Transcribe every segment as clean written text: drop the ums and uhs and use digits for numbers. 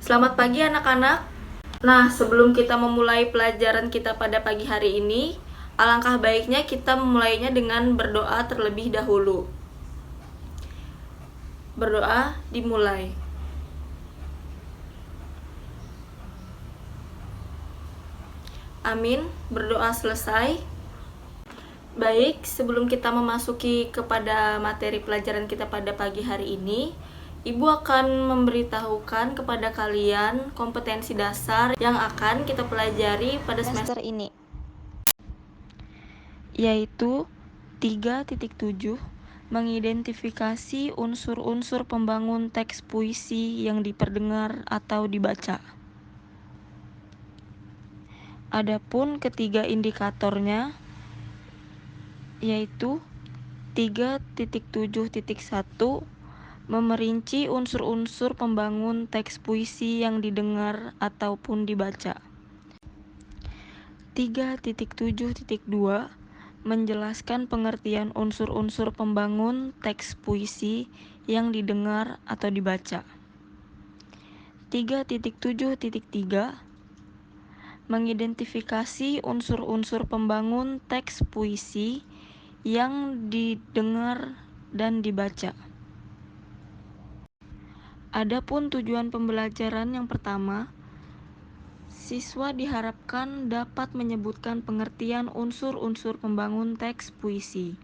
Selamat pagi anak-anak. Nah, sebelum kita memulai pelajaran kita pada pagi hari ini, alangkah baiknya kita memulainya dengan berdoa terlebih dahulu. Berdoa dimulai. Amin. Berdoa selesai. Baik, sebelum kita memasuki kepada materi pelajaran kita pada pagi hari ini, Ibu akan memberitahukan kepada kalian kompetensi dasar yang akan kita pelajari pada semester ini, yaitu 3.7 mengidentifikasi unsur-unsur pembangun teks puisi yang diperdengar atau dibaca. Adapun ketiga indikatornya yaitu 3.7.1 memerinci unsur-unsur pembangun teks puisi yang didengar ataupun dibaca. 3.7.2 menjelaskan pengertian unsur-unsur pembangun teks puisi yang didengar atau dibaca. 3.7.3 mengidentifikasi unsur-unsur pembangun teks puisi yang didengar dan dibaca. Adapun tujuan pembelajaran yang pertama, siswa diharapkan dapat menyebutkan pengertian unsur-unsur pembangun teks puisi.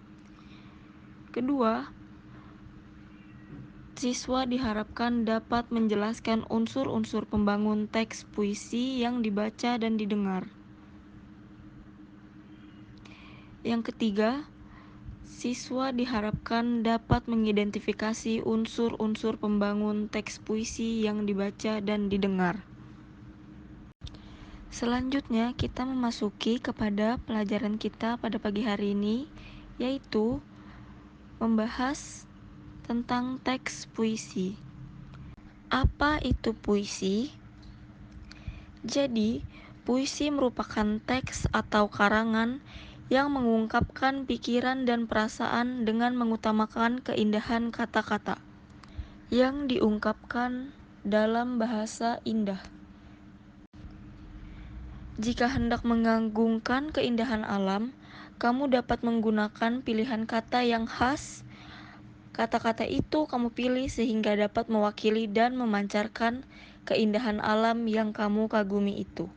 Kedua, siswa diharapkan dapat menjelaskan unsur-unsur pembangun teks puisi yang dibaca dan didengar. Yang ketiga, siswa diharapkan dapat mengidentifikasi unsur-unsur pembangun teks puisi yang dibaca dan didengar. Selanjutnya, kita memasuki kepada pelajaran kita pada pagi hari ini, yaitu membahas tentang teks puisi. Apa itu puisi? Jadi, puisi merupakan teks atau karangan yang mengungkapkan pikiran dan perasaan dengan mengutamakan keindahan kata-kata yang diungkapkan dalam bahasa indah. Jika hendak mengagungkan keindahan alam, kamu dapat menggunakan pilihan kata yang khas. Kata-kata itu kamu pilih sehingga dapat mewakili dan memancarkan keindahan alam yang kamu kagumi itu.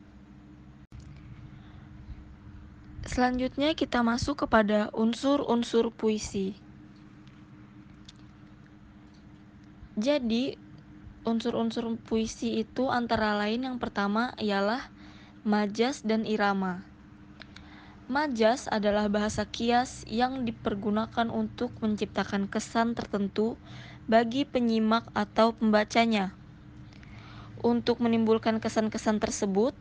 Selanjutnya kita masuk kepada unsur-unsur puisi. Jadi, unsur-unsur puisi itu antara lain yang pertama ialah majas dan irama. Majas adalah bahasa kias yang dipergunakan untuk menciptakan kesan tertentu bagi penyimak atau pembacanya. Untuk menimbulkan kesan-kesan tersebut,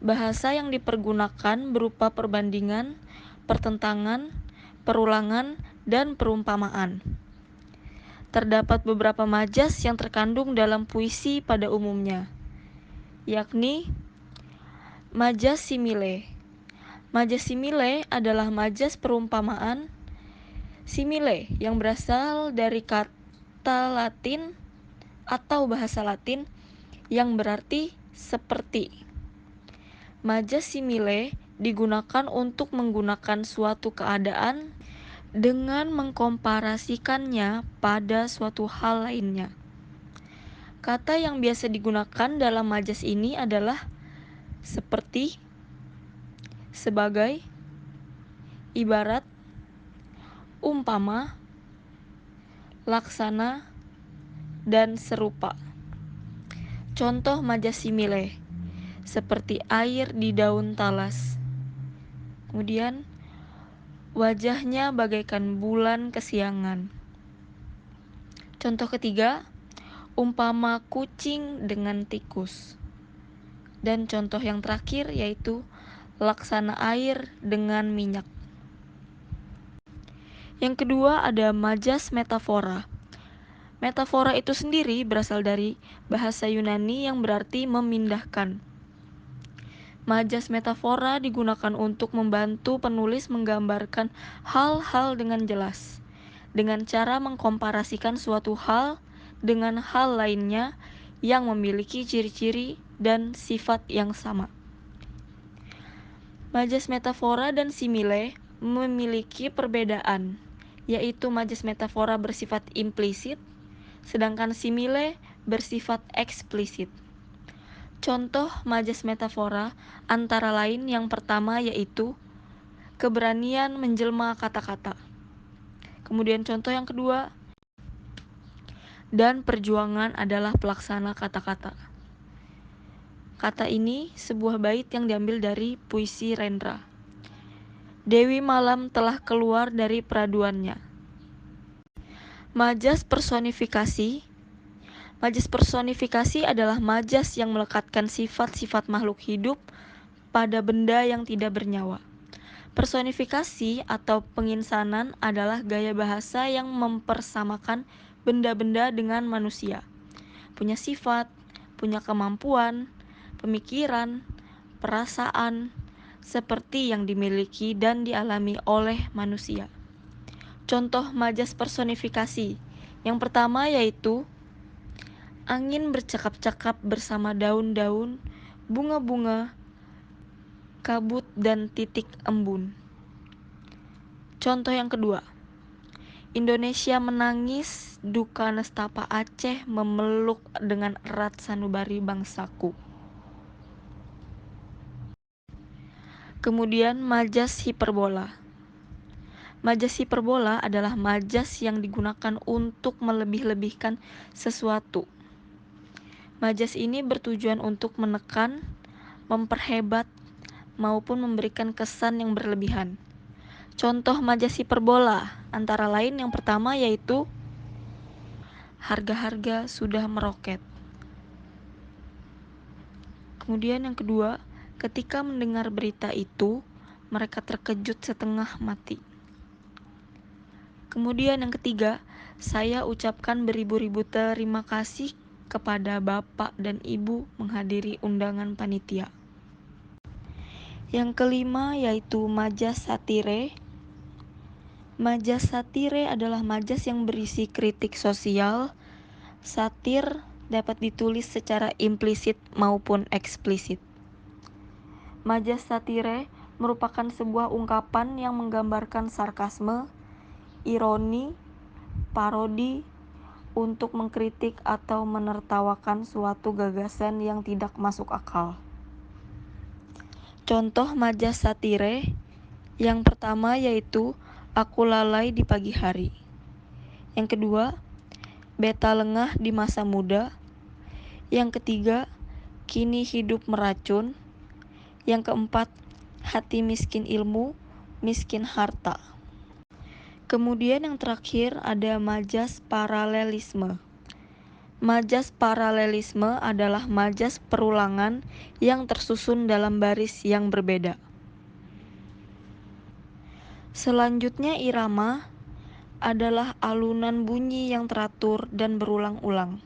bahasa yang dipergunakan berupa perbandingan, pertentangan, perulangan, dan perumpamaan. Terdapat beberapa majas yang terkandung dalam puisi pada umumnya, yakni majas simile. Majas simile adalah majas perumpamaan. Simile yang berasal dari kata Latin atau bahasa Latin yang berarti seperti. Majas simile digunakan untuk menggunakan suatu keadaan dengan mengkomparasikannya pada suatu hal lainnya. Kata yang biasa digunakan dalam majas ini adalah seperti, sebagai, ibarat, umpama, laksana, dan serupa. Contoh majas simile seperti air di daun talas. Kemudian, wajahnya bagaikan bulan kesiangan. Contoh ketiga, umpama kucing dengan tikus. Dan contoh yang terakhir yaitu laksana air dengan minyak. Yang kedua ada majas metafora. Metafora itu sendiri berasal dari bahasa Yunani yang berarti memindahkan. Majas metafora digunakan untuk membantu penulis menggambarkan hal-hal dengan jelas, dengan cara mengkomparasikan suatu hal dengan hal lainnya yang memiliki ciri-ciri dan sifat yang sama. Majas metafora dan simile memiliki perbedaan, yaitu majas metafora bersifat implisit, sedangkan simile bersifat eksplisit. Contoh majas metafora antara lain yang pertama yaitu keberanian menjelma kata-kata. Kemudian contoh yang kedua, dan perjuangan adalah pelaksana kata-kata. Kata ini sebuah bait yang diambil dari puisi Rendra. Dewi malam telah keluar dari peraduannya. Majas personifikasi. Majas personifikasi adalah majas yang melekatkan sifat-sifat makhluk hidup pada benda yang tidak bernyawa. Personifikasi atau penginsanan adalah gaya bahasa yang mempersamakan benda-benda dengan manusia. Punya sifat, punya kemampuan, pemikiran, perasaan, seperti yang dimiliki dan dialami oleh manusia. Contoh majas personifikasi. Yang pertama yaitu angin bercakap-cakap bersama daun-daun, bunga-bunga, kabut, dan titik embun. Contoh yang kedua, Indonesia menangis, duka nestapa Aceh memeluk dengan erat sanubari bangsaku. Kemudian majas hiperbola. Majas hiperbola adalah majas yang digunakan untuk melebih-lebihkan sesuatu. Majas ini bertujuan untuk menekan, memperhebat, maupun memberikan kesan yang berlebihan. Contoh majas hiperbola antara lain yang pertama yaitu harga-harga sudah meroket. Kemudian yang kedua, ketika mendengar berita itu, mereka terkejut setengah mati. Kemudian yang ketiga, saya ucapkan beribu-ribu terima kasih kepada Bapak dan Ibu menghadiri undangan panitia. Yang kelima yaitu majas satire. Majas satire adalah majas yang berisi kritik sosial. Satir dapat ditulis secara implisit maupun eksplisit. Majas satire merupakan sebuah ungkapan yang menggambarkan sarkasme, ironi, parodi, untuk mengkritik atau menertawakan suatu gagasan yang tidak masuk akal. Contoh majas satire yang pertama yaitu aku lalai di pagi hari. Yang kedua, beta lengah di masa muda. Yang ketiga, kini hidup meracun. Yang keempat, hati miskin ilmu, miskin harta. Kemudian yang terakhir ada majas paralelisme. Majas paralelisme adalah majas perulangan yang tersusun dalam baris yang berbeda. Selanjutnya irama adalah alunan bunyi yang teratur dan berulang-ulang.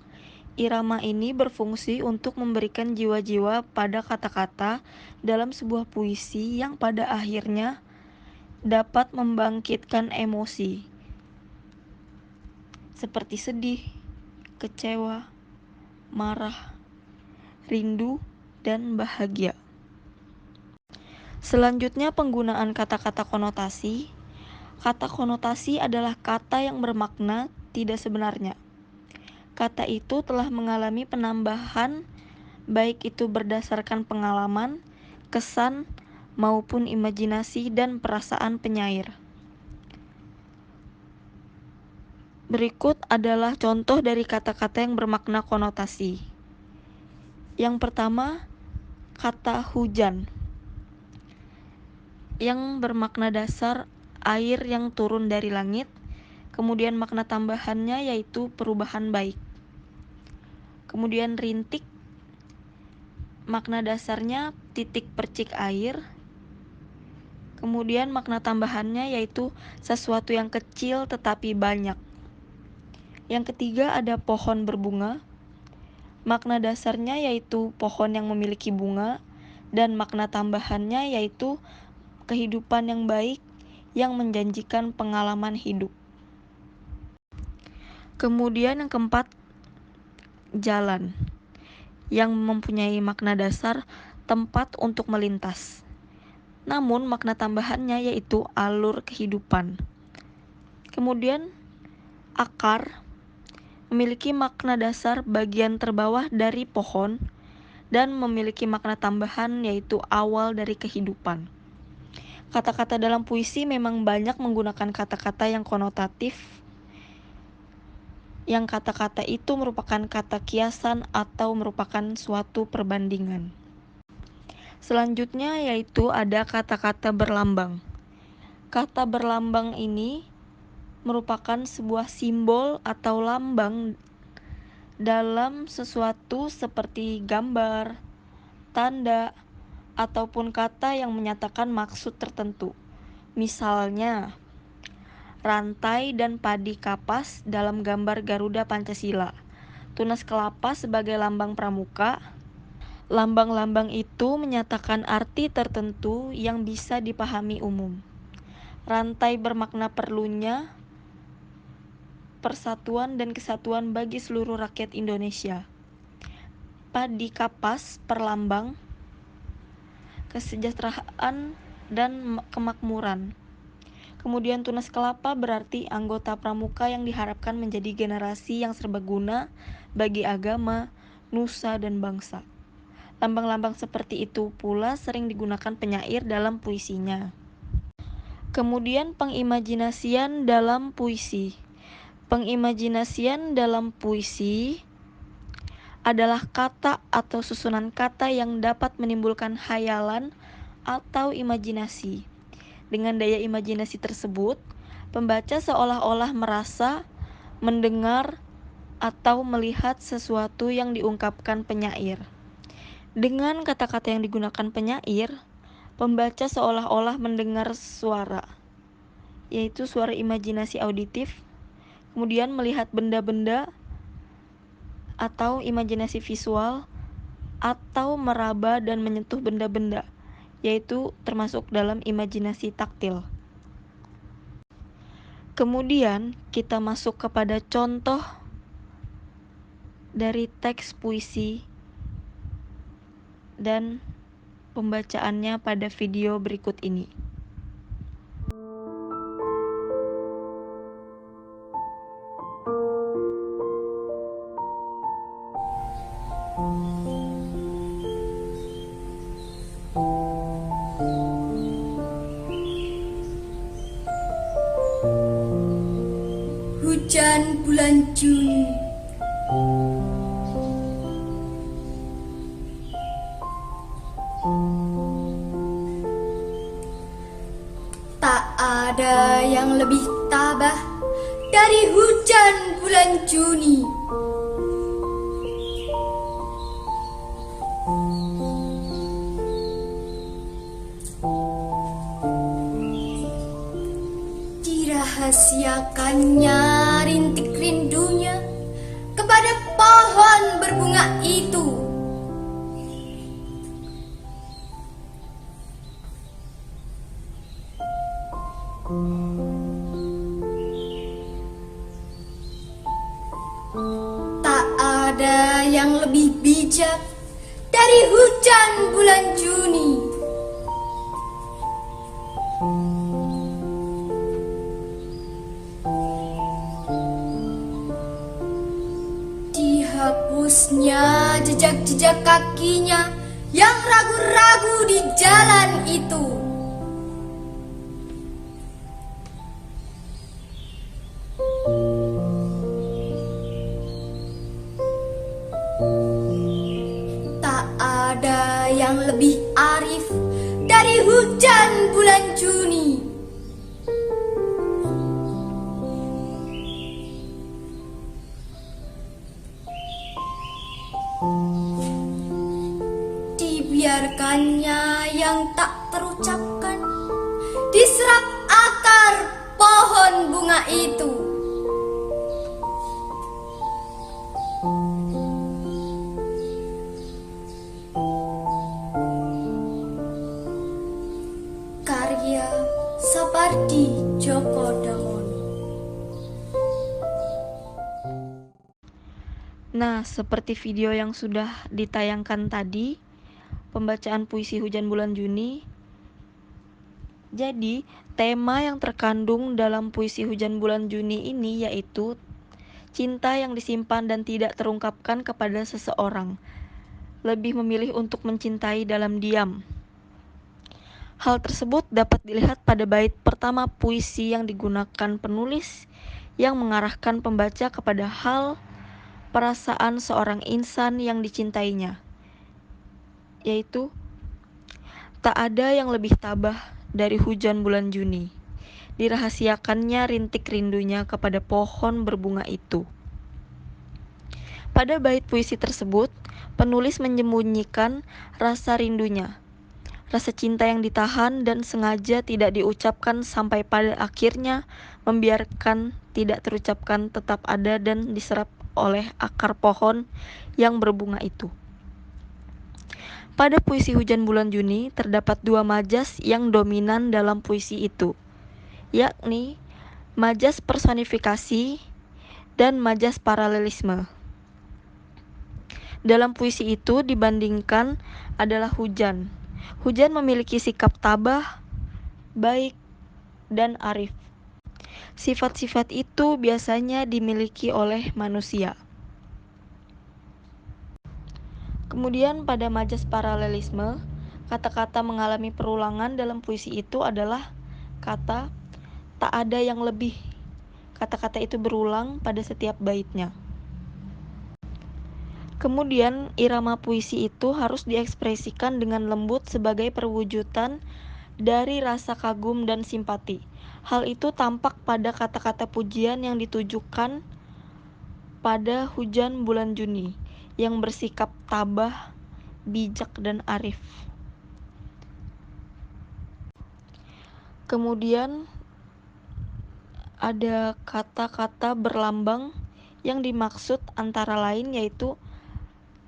Irama ini berfungsi untuk memberikan jiwa-jiwa pada kata-kata dalam sebuah puisi yang pada akhirnya dapat membangkitkan emosi seperti sedih, kecewa, marah, rindu, dan bahagia. Selanjutnya penggunaan kata-kata konotasi. Kata konotasi adalah kata yang bermakna tidak sebenarnya. Kata itu telah mengalami penambahan baik itu berdasarkan pengalaman, kesan, maupun imajinasi dan perasaan penyair. Berikut adalah contoh dari kata-kata yang bermakna konotasi. Yang pertama, kata hujan, yang bermakna dasar air yang turun dari langit. Kemudian makna tambahannya yaitu perubahan baik. Kemudian rintik, makna dasarnya titik percik air. Kemudian makna tambahannya yaitu sesuatu yang kecil tetapi banyak. Yang ketiga ada pohon berbunga. Makna dasarnya yaitu pohon yang memiliki bunga, dan makna tambahannya yaitu kehidupan yang baik yang menjanjikan pengalaman hidup. Kemudian yang keempat, jalan. yang mempunyai makna dasar tempat untuk melintas. Namun makna tambahannya yaitu alur kehidupan. Kemudian akar memiliki makna dasar bagian terbawah dari pohon dan memiliki makna tambahan yaitu awal dari kehidupan. Kata-kata dalam puisi memang banyak menggunakan kata-kata yang konotatif, yang kata-kata itu merupakan kata kiasan atau merupakan suatu perbandingan. Selanjutnya yaitu ada kata-kata berlambang. Kata berlambang ini merupakan sebuah simbol atau lambang dalam sesuatu seperti gambar, tanda, ataupun kata yang menyatakan maksud tertentu. Misalnya, rantai dan padi kapas dalam gambar Garuda Pancasila, tunas kelapa sebagai lambang pramuka. Lambang-lambang itu menyatakan arti tertentu yang bisa dipahami umum. Rantai bermakna perlunya persatuan dan kesatuan bagi seluruh rakyat Indonesia. Padi kapas perlambang kesejahteraan dan kemakmuran. Kemudian tunas kelapa berarti anggota pramuka yang diharapkan menjadi generasi yang serbaguna bagi agama, nusa, dan bangsa. Lambang-lambang seperti itu pula sering digunakan penyair dalam puisinya. Kemudian pengimajinasian dalam puisi. Pengimajinasian dalam puisi adalah kata atau susunan kata yang dapat menimbulkan hayalan atau imajinasi. Dengan daya imajinasi tersebut, pembaca seolah-olah merasa, mendengar, atau melihat sesuatu yang diungkapkan penyair. Dengan kata-kata yang digunakan penyair, pembaca seolah-olah mendengar suara, yaitu suara imajinasi auditif, kemudian melihat benda-benda atau imajinasi visual, atau meraba dan menyentuh benda-benda, yaitu termasuk dalam imajinasi taktil. Kemudian kita masuk kepada contoh dari teks puisi dan pembacaannya pada video berikut ini. Hujan bulan Juni. Tak ada yang lebih tabah dari hujan bulan Juni. Dirahasiakannya rintik rindunya kepada pohon berbunga itu. Tak ada yang lebih bijak dari hujan bulan Juni. Dihapusnya jejak-jejak kakinya yang ragu-ragu di jalan itu. Tak ada yang lebih arif dari hujan bulan Juni. Dibiarkannya yang tak terucapkan diserap akar pohon bunga itu. Karya Sapardi Djoko Damono. Nah, seperti video yang sudah ditayangkan tadi, pembacaan puisi Hujan Bulan Juni. Jadi, tema yang terkandung dalam puisi Hujan Bulan Juni ini yaitu cinta yang disimpan dan tidak terungkapkan kepada seseorang, lebih memilih untuk mencintai dalam diam. Hal tersebut dapat dilihat pada bait pertama puisi yang digunakan penulis yang mengarahkan pembaca kepada hal perasaan seorang insan yang dicintainya, yaitu tak ada yang lebih tabah dari hujan bulan Juni. Dirahasiakannya rintik rindunya kepada pohon berbunga itu. Pada bait puisi tersebut, penulis menyembunyikan rasa rindunya, rasa cinta yang ditahan dan sengaja tidak diucapkan sampai pada akhirnya membiarkan tidak terucapkan tetap ada dan diserap oleh akar pohon yang berbunga itu. Pada puisi Hujan Bulan Juni terdapat dua majas yang dominan dalam puisi itu, yakni majas personifikasi dan majas paralelisme. Dalam puisi itu dibandingkan adalah hujan. Hujan memiliki sikap tabah, baik, dan arif. Sifat-sifat itu biasanya dimiliki oleh manusia. Kemudian pada majas paralelisme, kata-kata mengalami perulangan dalam puisi itu adalah kata tak ada yang lebih. Kata-kata itu berulang pada setiap baitnya. Kemudian irama puisi itu harus diekspresikan dengan lembut sebagai perwujudan dari rasa kagum dan simpati. Hal itu tampak pada kata-kata pujian yang ditujukan pada hujan bulan Juni yang bersikap tabah, bijak, dan arif. Kemudian ada kata-kata berlambang yang dimaksud antara lain yaitu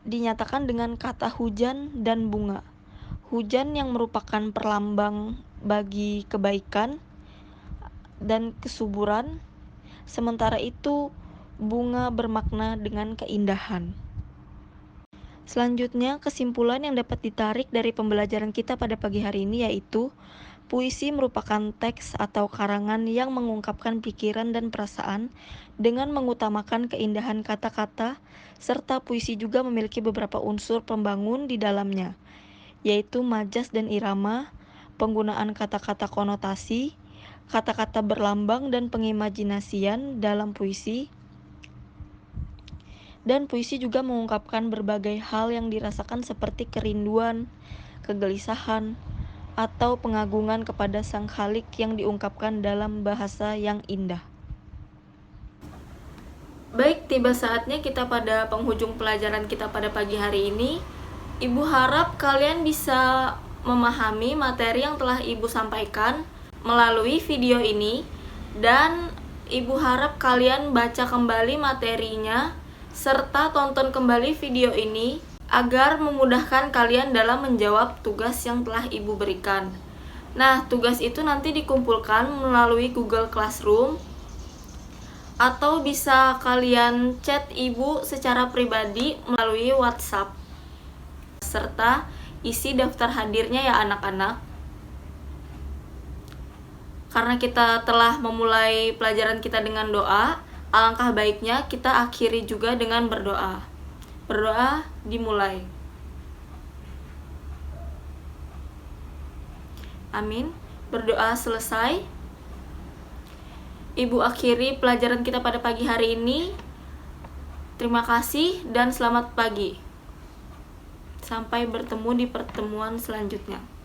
dinyatakan dengan kata hujan dan bunga. Hujan yang merupakan perlambang bagi kebaikan dan kesuburan, sementara itu bunga bermakna dengan keindahan. Selanjutnya, kesimpulan yang dapat ditarik dari pembelajaran kita pada pagi hari ini yaitu puisi merupakan teks atau karangan yang mengungkapkan pikiran dan perasaan dengan mengutamakan keindahan kata-kata, serta puisi juga memiliki beberapa unsur pembangun di dalamnya, yaitu majas dan irama, penggunaan kata-kata konotasi, kata-kata berlambang dan pengimajinasian dalam puisi. Dan puisi juga mengungkapkan berbagai hal yang dirasakan seperti kerinduan, kegelisahan, atau pengagungan kepada Sang Khalik yang diungkapkan dalam bahasa yang indah. Baik, tiba saatnya kita pada penghujung pelajaran kita pada pagi hari ini. Ibu harap kalian bisa memahami materi yang telah Ibu sampaikan melalui video ini, dan Ibu harap kalian baca kembali materinya serta tonton kembali video ini agar memudahkan kalian dalam menjawab tugas yang telah Ibu berikan. Nah, tugas itu nanti dikumpulkan melalui Google Classroom atau bisa kalian chat Ibu secara pribadi melalui WhatsApp serta isi daftar hadirnya ya anak-anak. Karena kita telah memulai pelajaran kita dengan doa, alangkah baiknya kita akhiri juga dengan berdoa. Berdoa dimulai. Amin. Berdoa selesai. Ibu akhiri pelajaran kita pada pagi hari ini. Terima kasih dan selamat pagi. Sampai bertemu di pertemuan selanjutnya.